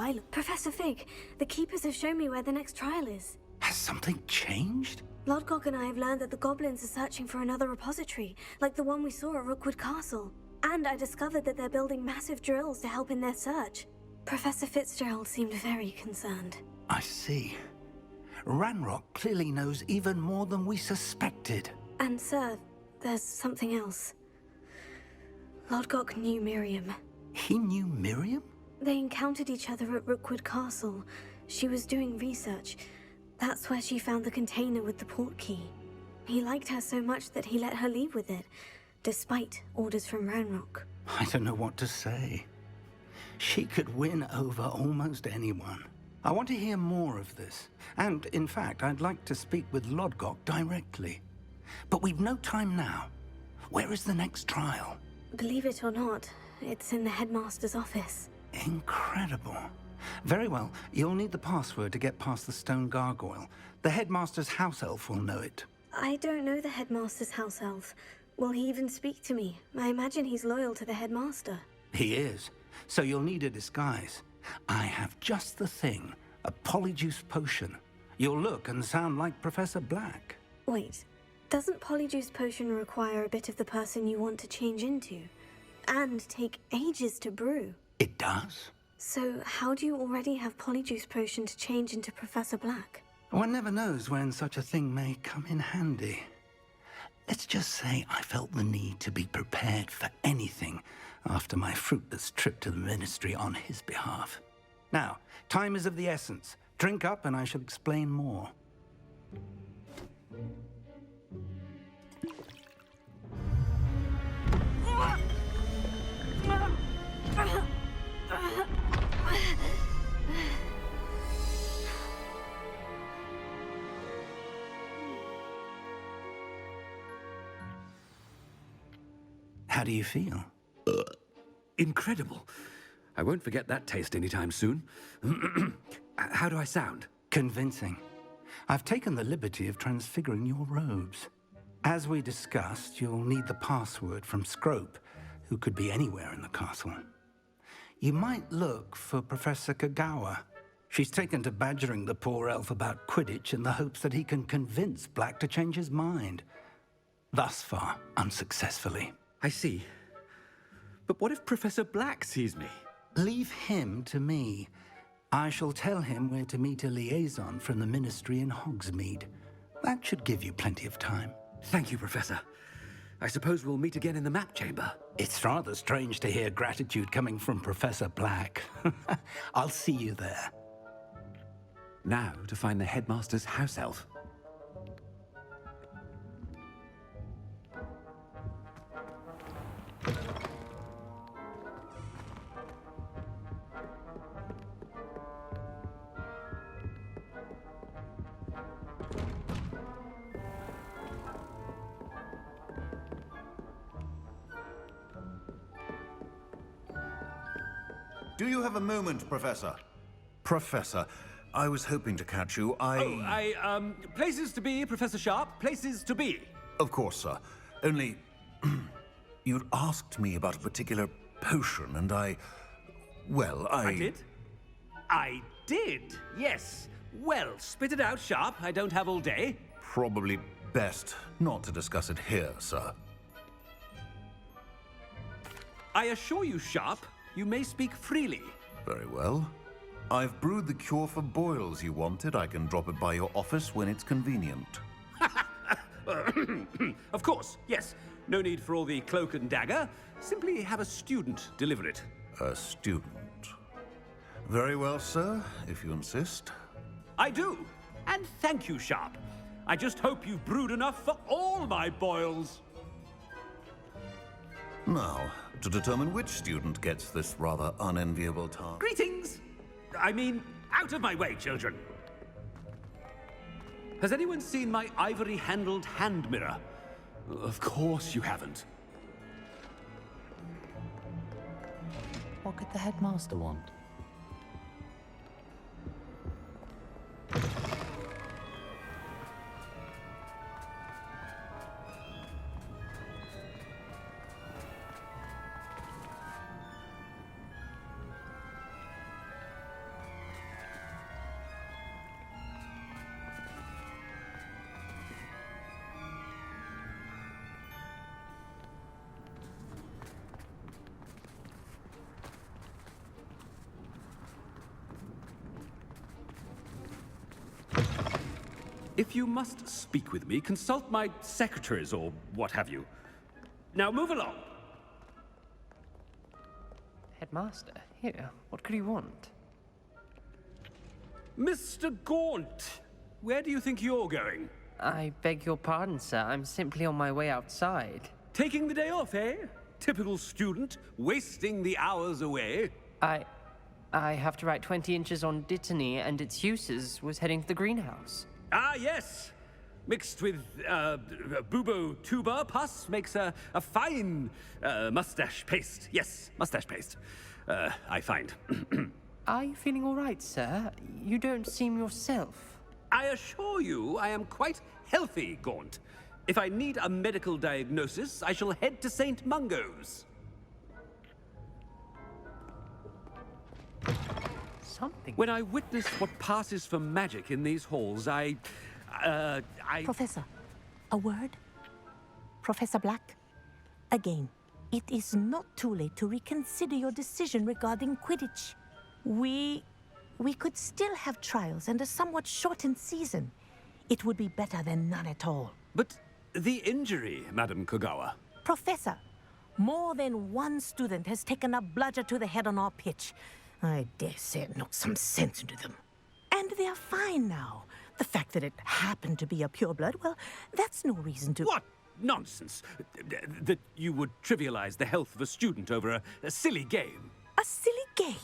pilot. Professor Fig, the Keepers have shown me where the next trial is. Has something changed? Lodgok and I have learned that the goblins are searching for another repository, like the one we saw at Rookwood Castle. And I discovered that they're building massive drills to help in their search. Professor Fitzgerald seemed very concerned. I see. Ranrock clearly knows even more than we suspected. And sir, there's something else. Lodgok knew Miriam. He knew Miriam? They encountered each other at Rookwood Castle. She was doing research. That's where she found the container with the port key. He liked her so much that he let her leave with it, despite orders from Ranrock. I don't know what to say. She could win over almost anyone. I want to hear more of this. And, in fact, I'd like to speak with Lodgok directly. But we've no time now. Where is the next trial? Believe it or not, it's in the headmaster's office. Incredible. Very well, you'll need the password to get past the stone gargoyle. The headmaster's house elf will know it. I don't know the headmaster's house elf. Will he even speak to me? I imagine he's loyal to the headmaster. He is. So you'll need a disguise. I have just the thing. A Polyjuice potion. You'll look and sound like Professor Black. Wait, doesn't Polyjuice potion require a bit of the person you want to change into? And take ages to brew? It does. So how do you already have Polyjuice potion to change into Professor Black? One never knows when such a thing may come in handy. Let's just say I felt the need to be prepared for anything after my fruitless trip to the Ministry on his behalf. Now, time is of the essence. Drink up and I shall explain more. How do you feel? Incredible. I won't forget that taste anytime soon. How do I sound? Convincing. I've taken the liberty of transfiguring your robes. As we discussed, you'll need the password from Scrope, who could be anywhere in the castle. You might look for Professor Kagawa. She's taken to badgering the poor elf about Quidditch in the hopes that he can convince Black to change his mind. Thus far, unsuccessfully. I see. But what if Professor Black sees me? Leave him to me. I shall tell him where to meet a liaison from the Ministry in Hogsmeade. That should give you plenty of time. Thank you, Professor. I suppose we'll meet again in the map chamber. It's rather strange to hear gratitude coming from Professor Black. I'll see you there. Now to find the headmaster's house elf. Do you have a moment, Professor? Professor, I was hoping to catch you. Places to be, Professor Sharp. Places to be. Of course, sir. Only, you'd asked me about a particular potion, and I did? I did, yes. Well, spit it out, Sharp. I don't have all day. Probably best not to discuss it here, sir. I assure you, Sharp, you may speak freely. Very well. I've brewed the cure for boils you wanted. I can drop it by your office when it's convenient. Of course, yes. No need for all the cloak and dagger. Simply have a student deliver it. A student. Very well, sir, if you insist. I do. And thank you, Sharp. I just hope you've brewed enough for all my boils. Now, to determine which student gets this rather unenviable task. Greetings! I mean, out of my way, children. Has anyone seen my ivory-handled hand mirror? Of course you haven't. What could the headmaster want? If you must speak with me, consult my secretaries or what have you. Now move along. Headmaster, here, what could you want? Mr. Gaunt, where do you think you're going? I beg your pardon, sir. I'm simply on my way outside. Taking the day off, eh? Typical student, wasting the hours away. I have to write 20 inches on Dittany and its uses. Was heading to the greenhouse. Ah, yes. Mixed with bubo tuber pus makes a fine mustache paste. Yes, mustache paste. I find. Are you feeling all right, sir? You don't seem yourself. I assure you I am quite healthy, Gaunt. If I need a medical diagnosis, I shall head to St. Mungo's. Something. When I witness what passes for magic in these halls, I... Professor, a word? Professor Black? Again, it is not too late to reconsider your decision regarding Quidditch. We could still have trials and a somewhat shortened season. It would be better than none at all. But the injury, Madam Kogawa. Professor, more than one student has taken a bludger to the head on our pitch. I dare say it knocked some sense into them. And they're fine now. The fact that it happened to be a pureblood, well, that's no reason to... What nonsense! That you would trivialize the health of a student over a silly game. A silly game?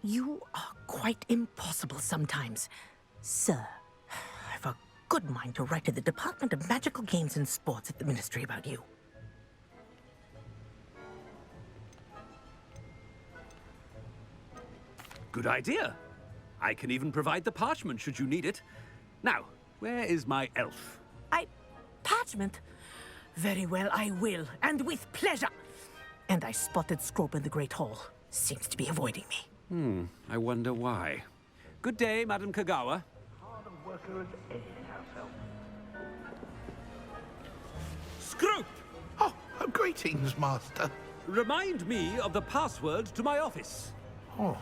You are quite impossible sometimes. Sir, I've a good mind to write to the Department of Magical Games and Sports at the Ministry about you. Good idea. I can even provide the parchment should you need it. Now, where is my elf? Parchment? Very well, I will, and with pleasure. And I spotted Scrope in the Great Hall. Seems to be avoiding me. I wonder why. Good day, Madam Kogawa. Scrope! Oh, greetings, Master. Remind me of the password to my office. Oh,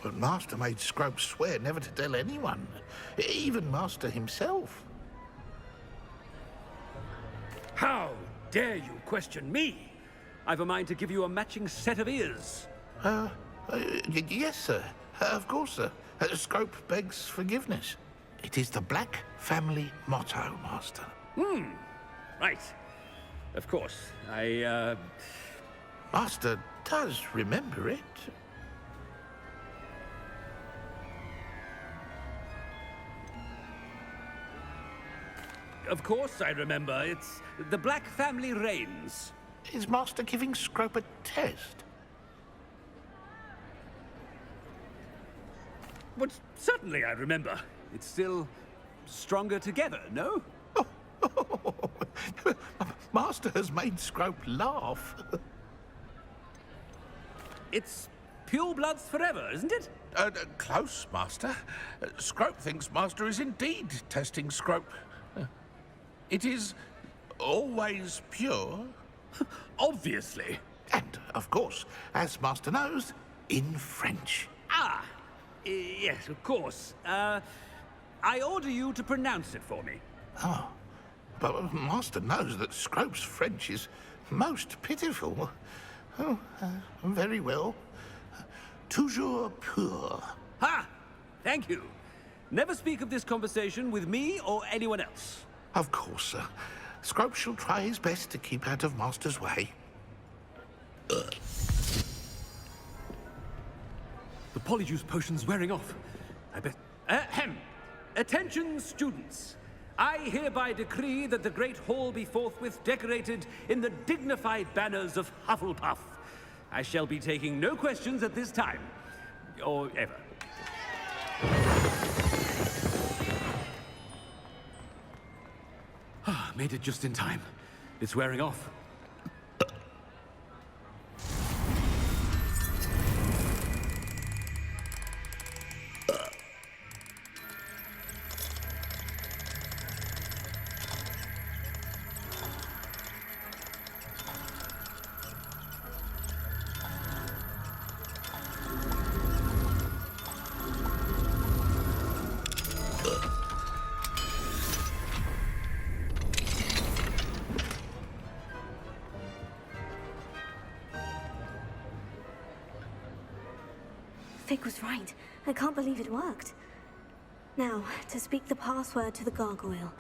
but Master made Scrope swear never to tell anyone, even Master himself. How dare you question me? I've a mind to give you a matching set of ears. Yes, sir. Of course, sir. Scrope begs forgiveness. It is the Black family motto, Master. Right. Of course. Master does remember it. Of course I remember. It's the Black family reigns. Is Master giving Scrope a test? But certainly I remember. It's still stronger together, no? Master has made Scrope laugh. It's pure bloods forever, isn't it? Close, Master. Scrope thinks Master is indeed testing Scrope. It is always pure. Obviously. And, of course, as Master knows, in French. Ah, yes, of course. I order you to pronounce it for me. Oh, but Master knows that Scrope's French is most pitiful. Oh, very well. Toujours pur. Ha! Thank you. Never speak of this conversation with me or anyone else. Of course, sir. Scrope shall try his best to keep out of Master's way. The Polyjuice potion's wearing off. I bet... Ahem! Attention, students. I hereby decree that the Great Hall be forthwith decorated in the dignified banners of Hufflepuff. I shall be taking no questions at this time. Or ever. Made it just in time. It's wearing off. Fig was right. I can't believe it worked. Now, to speak the password to the gargoyle.